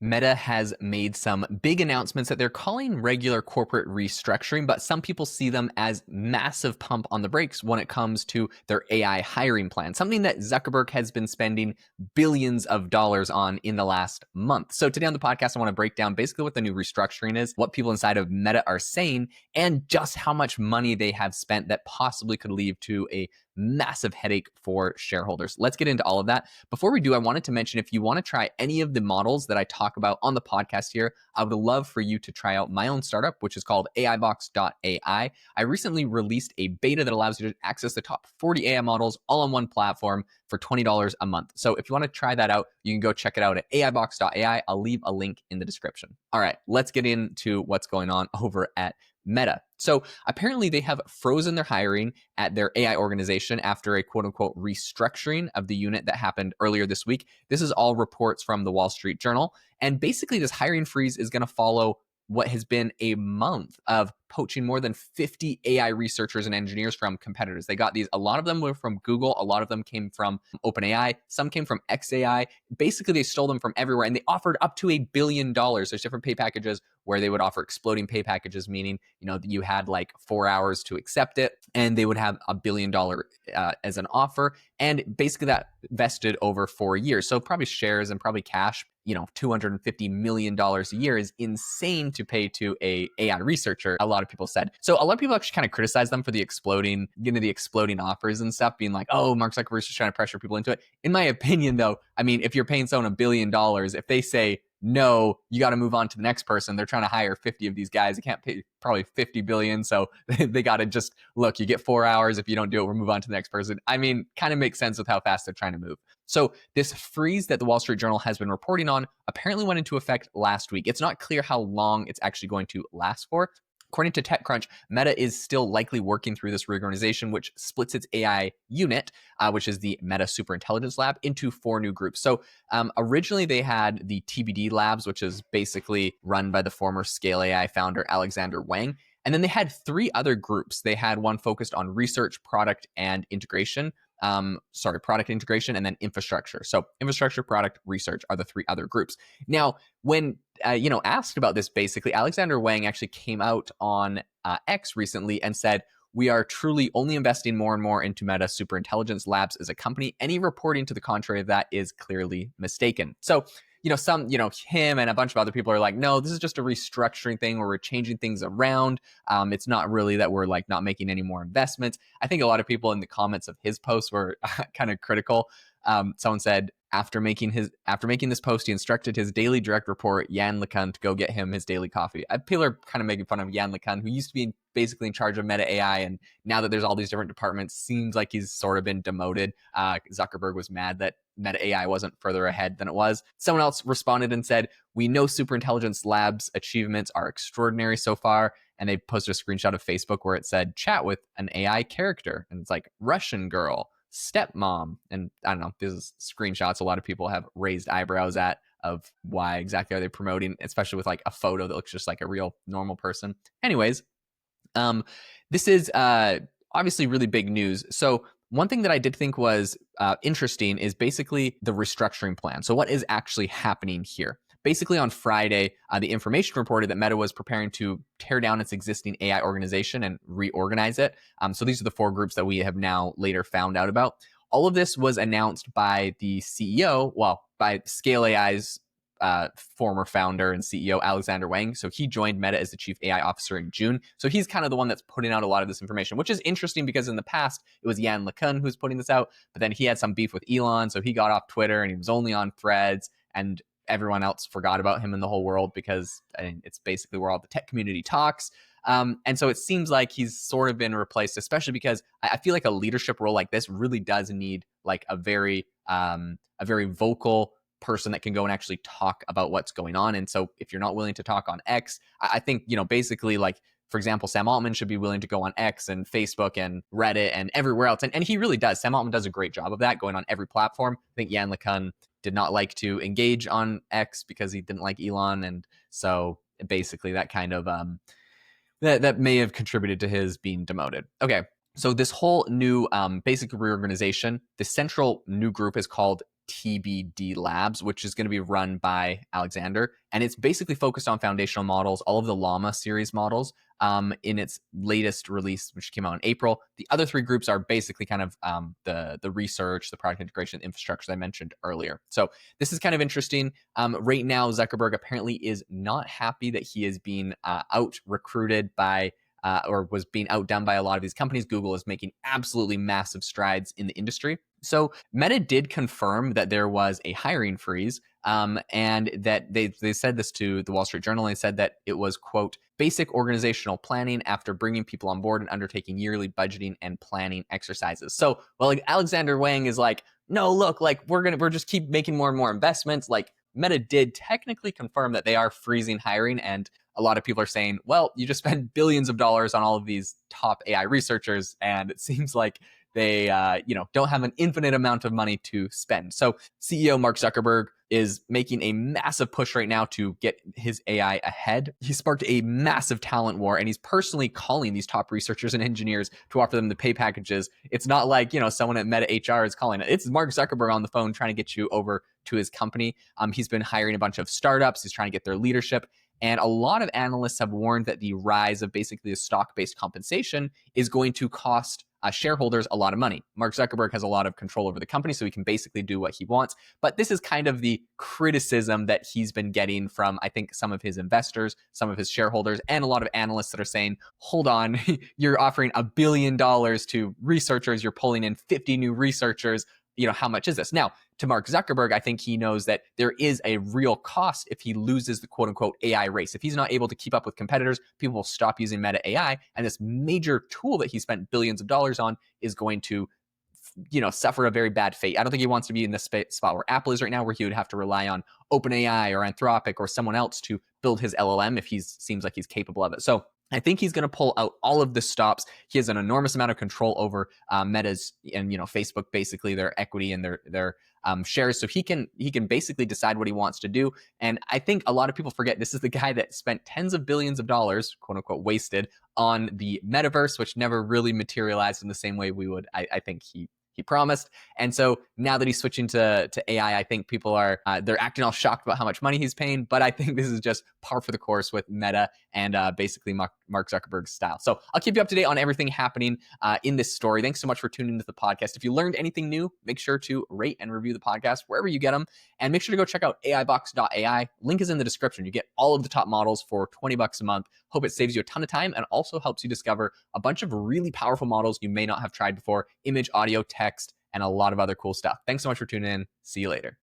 Meta has made some big announcements that they're calling regular corporate restructuring, but some people see them as massive pump on the brakes when it comes to their AI hiring plan, something that Zuckerberg has been spending billions of dollars on in the last month. So today on the podcast, I want to break down basically what the new restructuring is, what people inside of Meta are saying, and just how much money they have spent that possibly could lead to a massive headache for shareholders. Let's get into all of that. Before we do, I wanted to mention if you want to try any of the models that I talk about on the podcast here, I would love for you to try out my own startup, which is called AIbox.ai. I recently released a beta that allows you to access the top 40 AI models all on one platform for $20 a month. So if you want to try that out, you can go check it out at AIbox.ai. I'll leave a link in the description. All right, let's get into what's going on over at Meta. So apparently they have frozen their hiring at their AI organization after a quote unquote restructuring of the unit that happened earlier this week. This is all reports from the Wall Street Journal. And basically this hiring freeze is going to follow what has been a month of poaching more than 50 AI researchers and engineers from competitors. They got these, a lot of them were from Google, a lot of them came from OpenAI, some came from XAI. Basically, they stole them from everywhere and they offered up to $1 billion. There's different pay packages where they would offer exploding pay packages, meaning, you had like 4 hours to accept it and they would have $1 billion as an offer. And basically that vested over 4 years. So probably shares and probably cash, $250 million a year is insane to pay to a AI researcher, a lot of people said. So a lot of people actually kind of criticize them for the exploding offers and stuff, being like, oh, Mark Zuckerberg's just trying to pressure people into it. In my opinion, though, I mean, if you're paying someone $1 billion, if they say, no, you got to move on to the next person. They're trying to hire 50 of these guys. They can't pay probably 50 billion. So they got to just look, you get 4 hours. If you don't do it, we'll move on to the next person. I mean, kind of makes sense with how fast they're trying to move. So this freeze that the Wall Street Journal has been reporting on apparently went into effect last week. It's not clear how long it's actually going to last for. According to TechCrunch, Meta is still likely working through this reorganization, which splits its AI unit, which is the Meta Superintelligence Lab, into 4 new groups. So originally they had the TBD Labs, which is basically run by the former Scale AI founder, Alexander Wang. And then they had 3 other groups. They had one focused on research, product, and integration. Product integration, and then infrastructure. So infrastructure, product, research are the 3 other groups. Now, when asked about this, basically, Alexander Wang actually came out on X recently and said, we are truly only investing more and more into Meta Superintelligence Labs as a company. Any reporting to the contrary of that is clearly mistaken. So, him and a bunch of other people are like, no, this is just a restructuring thing where we're changing things around. It's not really that we're like not making any more investments. I think a lot of people in the comments of his posts were kind of critical. Someone said, after making this post, he instructed his daily direct report, Jaeden, to go get him his daily coffee. People are kind of making fun of Jaeden, who used to be basically in charge of Meta AI, and now that there's all these different departments, seems like he's sort of been demoted. Zuckerberg was mad that Meta AI wasn't further ahead than it was. Someone else responded and said, we know Superintelligence Labs achievements are extraordinary so far, and they posted a screenshot of Facebook where it said, chat with an AI character, and it's like Russian girl, stepmom, and I don't know, these screenshots a lot of people have raised eyebrows at of why exactly are they promoting, especially with like a photo that looks just like a real normal person. Anyways, this is obviously really big news. So one thing that I did think was interesting is basically the restructuring plan. So what is actually happening here? Basically on Friday, the information reported that Meta was preparing to tear down its existing AI organization and reorganize it. So these are the 4 groups that we have now later found out about. All of this was announced by the CEO, by Scale AI's former founder and CEO, Alexander Wang. So he joined Meta as the chief AI officer in June. So he's kind of the one that's putting out a lot of this information, which is interesting because in the past, it was Jaeden who was putting this out, but then he had some beef with Elon. So he got off Twitter and he was only on Threads, and everyone else forgot about him in the whole world because it's basically where all the tech community talks. And so it seems like he's sort of been replaced, especially because I feel like a leadership role like this really does need like a very vocal person that can go and actually talk about what's going on. And so if you're not willing to talk on X, I think, basically like, for example, Sam Altman should be willing to go on X and Facebook and Reddit and everywhere else. And he really does. Sam Altman does a great job of that, going on every platform. I think Jaeden did not like to engage on X because he didn't like Elon. And so basically that kind of, that may have contributed to his being demoted. Okay. So this whole new basic reorganization, the central new group is called TBD Labs, which is going to be run by Alexander. And it's basically focused on foundational models, all of the Llama series models in its latest release, which came out in April. The other three groups are basically kind of the research, the product integration, infrastructure that I mentioned earlier. So this is kind of interesting. Right now, Zuckerberg apparently is not happy that he is being out recruited by or was being outdone by a lot of these companies. Google is making absolutely massive strides in the industry. So Meta did confirm that there was a hiring freeze, and that they said this to the Wall Street Journal. They said that it was, quote, basic organizational planning after bringing people on board and undertaking yearly budgeting and planning exercises. So, well, like Alexander Wang is like, no, look, like we're just keep making more and more investments. Like Meta did technically confirm that they are freezing hiring, and a lot of people are saying, well, you just spent billions of dollars on all of these top AI researchers, and it seems like they don't have an infinite amount of money to spend. So CEO Mark Zuckerberg is making a massive push right now to get his AI ahead. He sparked a massive talent war, and he's personally calling these top researchers and engineers to offer them the pay packages. It's not like, someone at Meta HR is calling it. It's Mark Zuckerberg on the phone trying to get you over to his company. He's been hiring a bunch of startups. He's trying to get their leadership. And a lot of analysts have warned that the rise of basically a stock-based compensation is going to cost shareholders a lot of money. Mark Zuckerberg has a lot of control over the company, so he can basically do what he wants. But this is kind of the criticism that he's been getting from, I think, some of his investors, some of his shareholders, and a lot of analysts that are saying, hold on, you're offering $1 billion to researchers, you're pulling in 50 new researchers. How much is this? Now, to Mark Zuckerberg, I think he knows that there is a real cost if he loses the quote unquote AI race. If he's not able to keep up with competitors, people will stop using Meta AI. And this major tool that he spent billions of dollars on is going to, suffer a very bad fate. I don't think he wants to be in the spot where Apple is right now, where he would have to rely on OpenAI or Anthropic or someone else to build his LLM if he seems like he's capable of it. So I think he's going to pull out all of the stops. He has an enormous amount of control over Meta's and Facebook, basically their equity and their shares. So he can basically decide what he wants to do. And I think a lot of people forget this is the guy that spent tens of billions of dollars, quote unquote, wasted on the metaverse, which never really materialized in the same way we would. I think he promised. And so now that he's switching to AI, I think people are they're acting all shocked about how much money he's paying. But I think this is just par for the course with Meta and basically Mark Zuckerberg's style. So I'll keep you up to date on everything happening in this story. Thanks so much for tuning into the podcast. If you learned anything new, make sure to rate and review the podcast wherever you get them. And make sure to go check out AIbox.ai. Link is in the description. You get all of the top models for $20 a month. Hope it saves you a ton of time and also helps you discover a bunch of really powerful models you may not have tried before: image, audio, text, and a lot of other cool stuff. Thanks so much for tuning in. See you later.